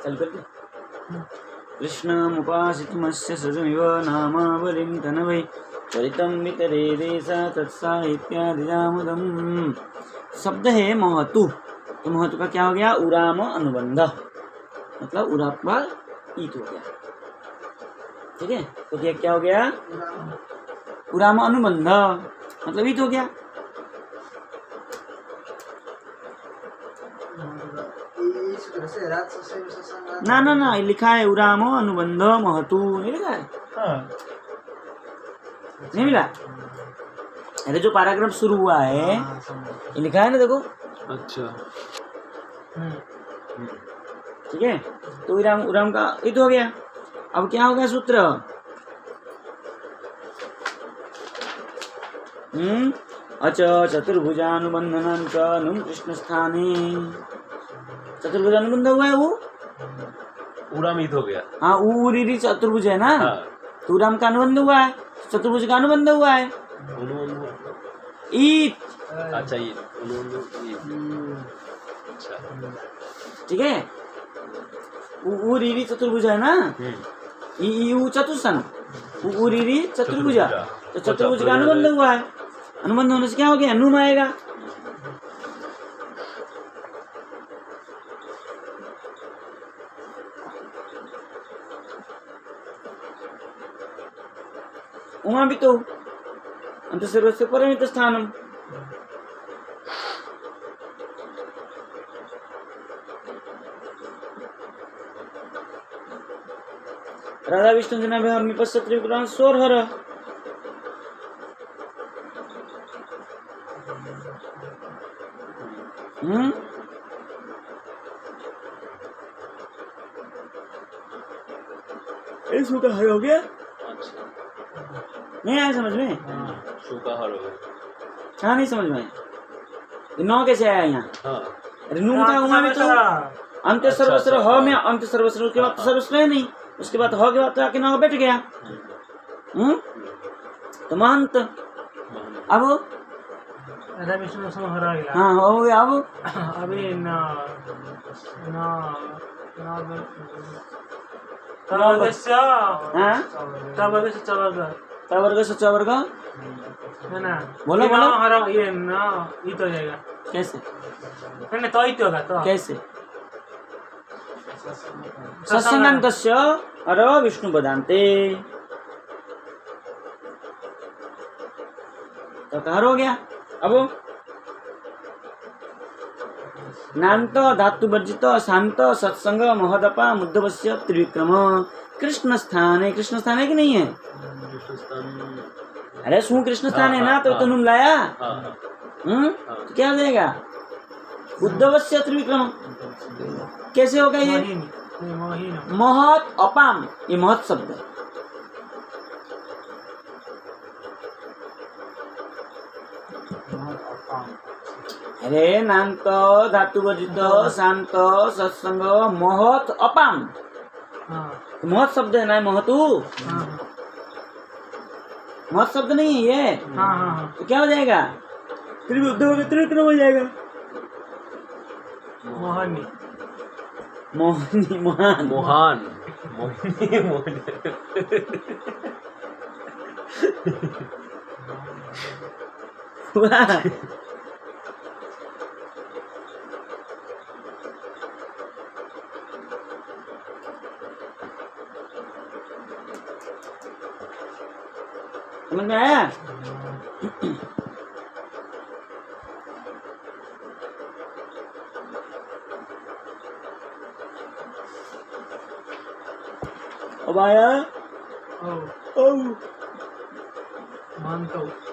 चल करते कृष्णमुपासितमस्य सजमिव नामावलिं तनवै चरितं वितरे देशा तत्साहित्यादिजामुदम्। शब्द है महतु, तो महतु का क्या हो गया? उराम अनुबंध, मतलब उरात्मा ईत हो गया। ठीक है, तो क्या हो गया? उराम अनुबंध मतलब ईत हो गया। ना ना ना, लिखा है उराम अनुबंध महतु, नहीं लिखा है? नहीं मिला? अरे जो पैराग्राफ शुरू हुआ है ये लिखा है ना, देखो। अच्छा, ठीक है, तो उराम उराम का ईत हो गया। अब क्या होगा सूत्र? अच चतुर्भुजानुबंधन च नुम कृष्ण स्थाने। चतुर्भुजानुबंध हुआ है वो, उरामित हो गया। हाँ, उरी चतुर्भुज है ना। हाँ। तो उराम का अनुबंध हुआ है, चतुर्भुज का अनुबंध हुआ है ईट। अच्छा, ये अच्छा, ठीक है, उरी चतुर्भुज है ना, ई चतुस्थान, उरी चतुर्भुजा, तो चतुर्भुज का अनुबंध हुआ है। अनुबंध होने से क्या हो गया? नुम आएगा। उमा भी तो अंत सर्वस्य परमित स्थानम। राधा विष्णु जना विहार पश्चात त्रिपुराण सोर हर। इसको का हर हो गया। नहीं आया समझ में? हाँ, नहीं समझ में। नौ कैसे आया यहाँ? अरे नून का उमा में तो अंत्य सर्वस्व ह में अंत्य सर्वस्व के बाद तो सर्वस्व है नहीं, उसके बाद ह के बाद तो आके नौ बैठ गया। तो महंत अब हाँ हो गया। अब अभी तवर्ग से चवर्ग है ना, बोलो बोलो। हरा ये ना ईत हो जाएगा। कैसे? नहीं तो ईत होगा तो कैसे? सत्संगान्तस्य अर विष्णु बदान्ते, तो कहार हो गया। अब नान्त धातु वर्जित शांत सत्संग महदपा मुद्दवस्य त्रिविक्रम कृष्ण स्थान है। कृष्ण स्थान है कि नहीं है? अरे सु कृष्ण स्थान है ना, तो नुम लाया। तो क्या हो जाएगा? उद्धवस्य त्रिविक्रम। कैसे होगा ये? महत अपाम, ये महत शब्द है। अरे नान्त धातु वर्जित शांत सत्संग महत अपाम, महत शब्द है ना, महतु महत शब्द नहीं है ये। तो क्या हो जाएगा? त्रिविक्रम हो जाएगा। मोहनी मोहनी मोहन मोहन मोहिनी मोहन समझ में आया? अब आया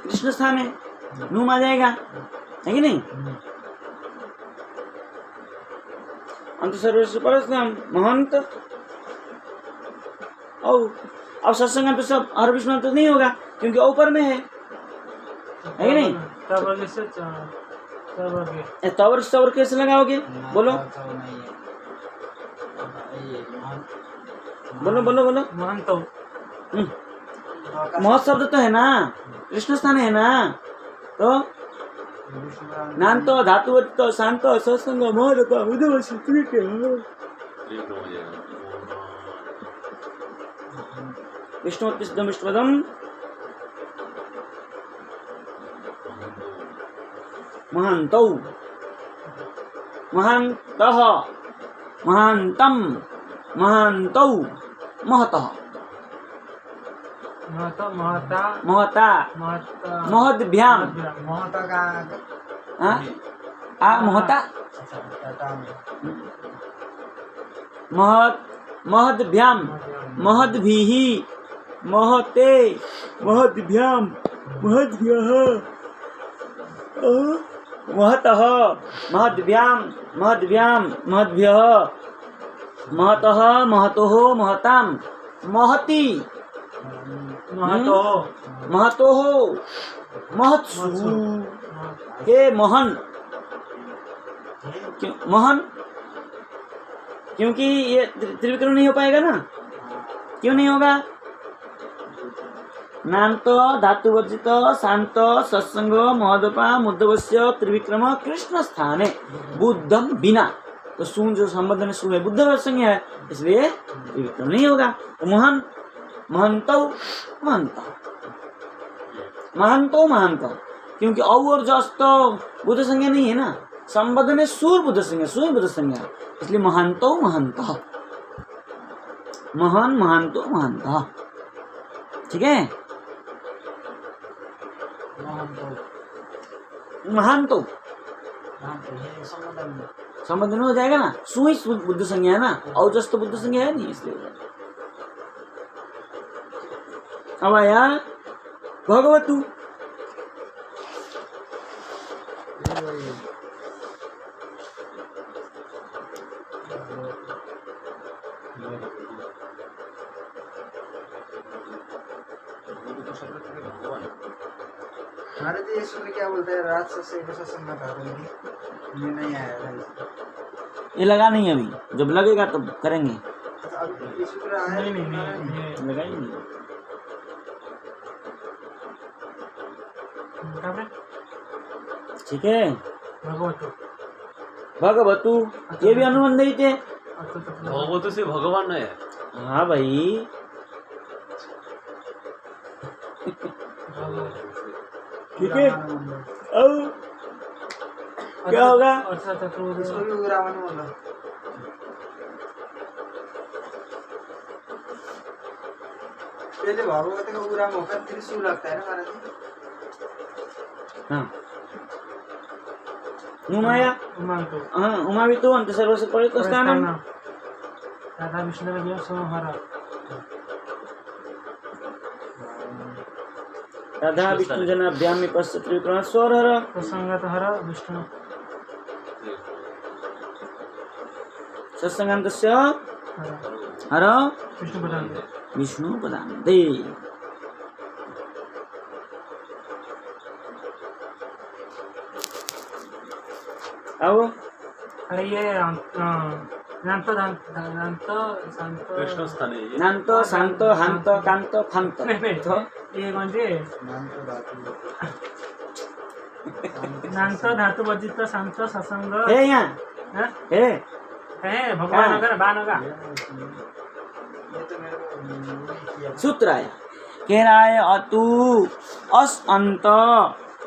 कृष्ण स्थान है, नूम आ जाएगा, है कि नहीं? अंत सर्वस्व परस्नाम महंत। अब सत्संग तो सब हर विष्णु तो नहीं होगा, क्योंकि ऊपर में है कि नहीं? तवर सवर कैसे लगाओगे? बोलो बोलो बोलो बोलो। महत शब्द तो है ना, कृष्ण स्थान है ना, तो नान्त धातु शांत सत्संग महदपा मुद्दवस्य त्रिविक्रम त्रिविक्रम हो जाएगा। विष्णुपदम विष्णुपदम महान्तौ महान्तः महान्तं महान्तौ महतः महता महता महता महता महद्भ्याम महता का हाँ? आ महता अच्छा टाटा में महत् महद्भ्याम महद्भिः महते महद्भ्याम महद्भ्यः महतः महद्भ्याम महद्भ्याम महद्भ्यः महतः महतोः महतां महति महतो महतोः महत्सु हे महन क्यों महन क्योंकि ये त्रिविक्रम नहीं हो पाएगा ना क्यों नहीं होगा नान्त धातुवर्जित शांत सत्संग महोदपा मुद्धवस्य त्रिविक्रम कृष्ण स्थाने बुद्धम बिना तो सुन जो संबंधन सु है बुद्ध संज्ञा है इसलिए त्रिविक्रम नहीं होगा तो महन महंतो महंत महंतो महंत क्योंकि औ और जस तो बुद्ध संज्ञा नहीं है ना संबंध में सूर बुद्ध संज्ञा इसलिए महंतो महंत महान महंतो महंत ठीक है महांतो ये संबंधन संबंधन हो जाएगा ना सुई बुद्ध संज्ञा है ना और जस तो बुद्ध संज्ञा है नहीं इसलिए अब आया भगवतु हमारे जी सूत्र क्या बोलता है रात से कैसा संज्ञा करेंगे ये नहीं आया था ये लगा नहीं अभी जब लगेगा तब करेंगे अच्छा अब ये सूत्र आया नहीं नहीं ये लगा ही नहीं क्या है ठीक है भगवतो भगवतु ये भी अनुबंध ही थे भगवत से भगवान है। हाँ भाई ठीक है अब क्या होगा अच्छा चतुर्थ इसको भी उग्रावन बोला पहले भागवत का उग्राम होकर त्रिशूल लगता है ना महाराज जी हाँ उमाया उमांतो हाँ उमा भी तो अंत सर्वस्व पड़े तो स्थान राधा विष्णु सोमहर राधा विष्णु जनाभ्याम में पश्चात त्रिविक्रम स्वर हर प्रसंगत हर विष्णु सत्संगान्तस्य हर हर विष्णु प्रदान विष्णु पदान्ते आओ अरे ये नान्तो नान्तो शांतो कृष्ण स्थाने नान्त शांत हांत कांत फांत नहीं नहीं तो ये कौन सी नाम तो धातु नान्तो धातु वर्जित शांत सत्संग है यहाँ हाँ? है है भगवान होगा ना बान होगा ये तो मेरे को नहीं किया सूत्र आया कह रहा है अतु अस अंत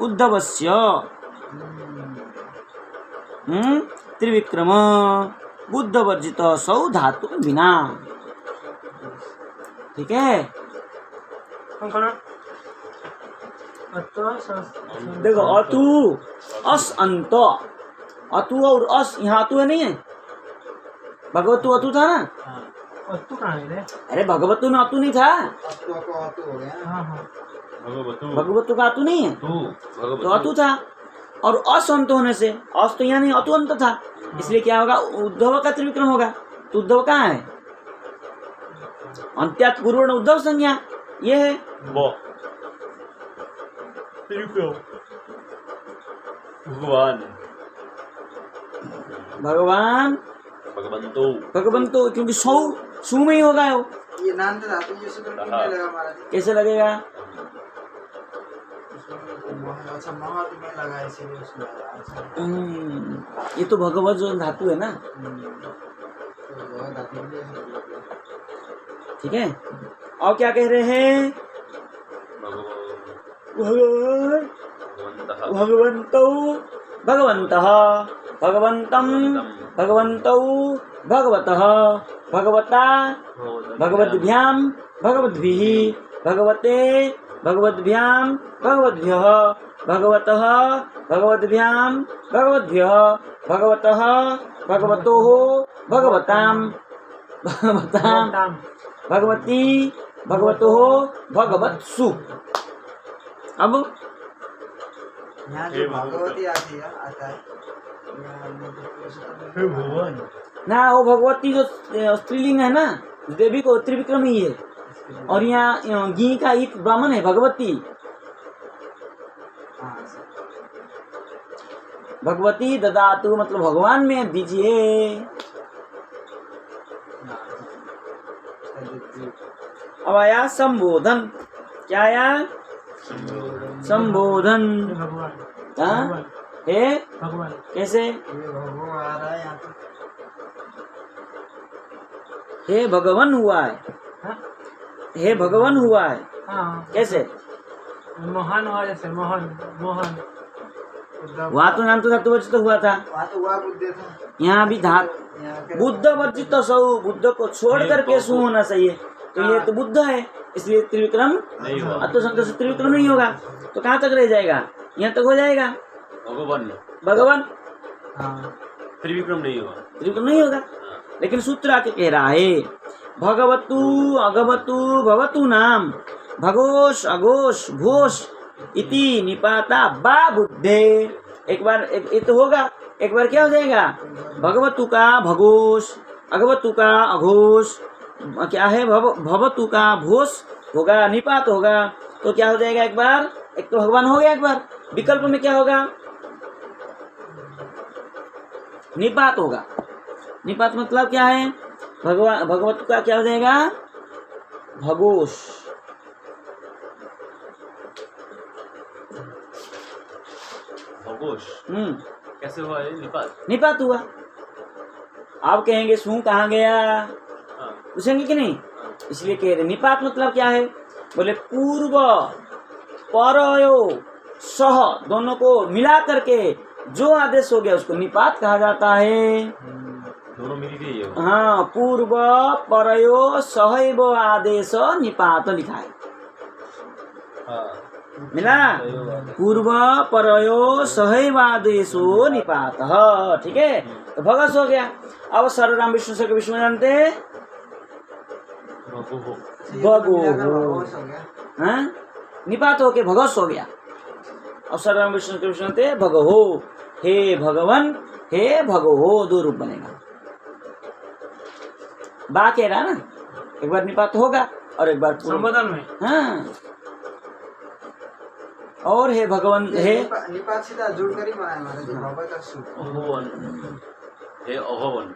उद्धवस्य त्रिविक्रम बुद्ध वर्जित सौ धातु बिना ठीक है कौन कौन देखो अतु अस अंत अतु और अस यहाँ अतु है नहीं है भगवतु अतु था ना अतु कहाँ है रे अरे भगवतु में अतु नहीं था अतु हो गया हाँ हाँ भगवतु भगवतु का अतु नहीं है तू तो अतु था और अस अंत होने से अस तो यहाँ नहीं अतु अंत था इसलिए क्या होगा उद्धव का त्रिविक्रम होगा तो उद्धव कहाँ है अंत्यात पूर्वर्ण उद्धव संज्ञा ये है भगवान भगवान भगवंतो भगवंतो क्योंकि सौ सु में ही होगा वो ये नाम तो धातु ये सूत्र क्यों नहीं लगा महाराज कैसे लगेगा अच्छा महत में लगा इसीलिए उसमें लगा अच्छा ये तो भगवत जो धातु है ना ठीक है। और क्या कह रहे हैं? भगवान भगवन्तौ भगवन्तः भगवन्तं भगवन्तौ भगवतः भगवता भगवद्भ्यां भगवद्भिः भगवते भगवद्भ्यां भगवद्भ्यः भगवतः भगवद्भ्यां भगवद्भ्यः भगवतः भगवतोः भगवतां भगवतां भगवती भगवतोः भगवत्सु। अब यहाँ जो भगवती आती है आता है ना, वो भगवती जो स्त्रीलिंग है ना, देवी को त्रिविक्रम ही है। और यहाँ घी का एक ब्राह्मण है भगवती। भगवती ददातु मतलब भगवान में दीजिए। अब आया संबोधन। क्या आया? संबोधन। भगवान हाँ? हे भगवान कैसे? ये भगवान आ रहा है यहाँ पे। हे भगवान हुआ है। हाँ? हे भगवान हुआ है हाँ कैसे? मोहन हुआ जैसे मोहन मोहन वहाँ तो नाम तो धातुवर्जित हुआ था, वहाँ तो हुआ बुद्ध था। यहाँ भी धात यहाँ के बुद्ध वर्जित सौ, बुद्ध को छोड़ करके सु होना चाहिए। तो ये तो बुद्ध है, इसलिए त्रिविक्रम नहीं हुआ। अब तो शब्द से त्रिविक्रम नहीं होगा, तो कहाँ तक रह जाएगा? यहाँ तक हो जाएगा भगवान भगवान, हाँ त्रिविक्रम नहीं हुआ। त्रिविक्रम नहीं होगा। लेकिन सूत्र आके कह रहा है भगवतु अगवतु भवतु नाम भगोश अघोष घोष इति निपाता बा बुद्धे। एक बार ये तो होगा, एक बार क्या हो जाएगा? भगवतु का भगोश, अगवतु का अघोष, क्या है भवतु का भोष होगा, निपात होगा। तो क्या हो जाएगा? एक बार एक तो भगवान हो गया, एक बार विकल्प में क्या होगा? निपात होगा। निपात मतलब क्या है? भगवान भगवत का क्या हो जाएगा? भगोश। भगोश कैसे हुआ ये? निपात निपात हुआ। आप कहेंगे सू कहाँ गया, हाँ। पूछेंगे कि नहीं? इसलिए कह रहे निपात मतलब क्या है? बोले पूर्व परयो सह दोनों को मिला करके जो आदेश हो गया उसको निपात कहा जाता है। दोनों मिल गई है। हाँ, पूर्व परयो सहैव आदेश निपात लिखा है। हाँ। मिला? पूर्व परयो सहैव आदेशो निपात। ठीक है, तो भगस हो गया। अब सर्वनाम विष्णु से विष्णु जानते भगो हाँ, निपात हो के भगस हो गया। अब सर्वनाम विष्णु के विष्णु जानते भगहो, हे भगवन हे भगहो, दो रूप बनेगा। बा कह रहा ना, एक बार निपात होगा और एक बार संबोधन में। हाँ, और हे भगवान हे निपात सीधा जुड़ कर ही बनाया हमारे जो भगवत का सूत्र। अघोवन हे अघोवन।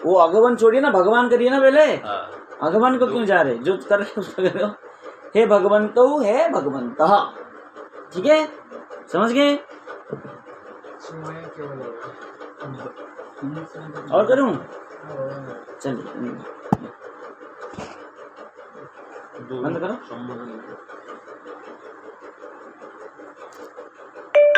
वो अगवन छोड़िए ना, भगवान करिए ना पहले। हाँ। भगवान को क्यों जा रहे? जो कर रहे उसको करो। हे भगवंतो हे भगवंत। ठीक है, समझ गए? और करूं? चलिए बंद करो। संबोधन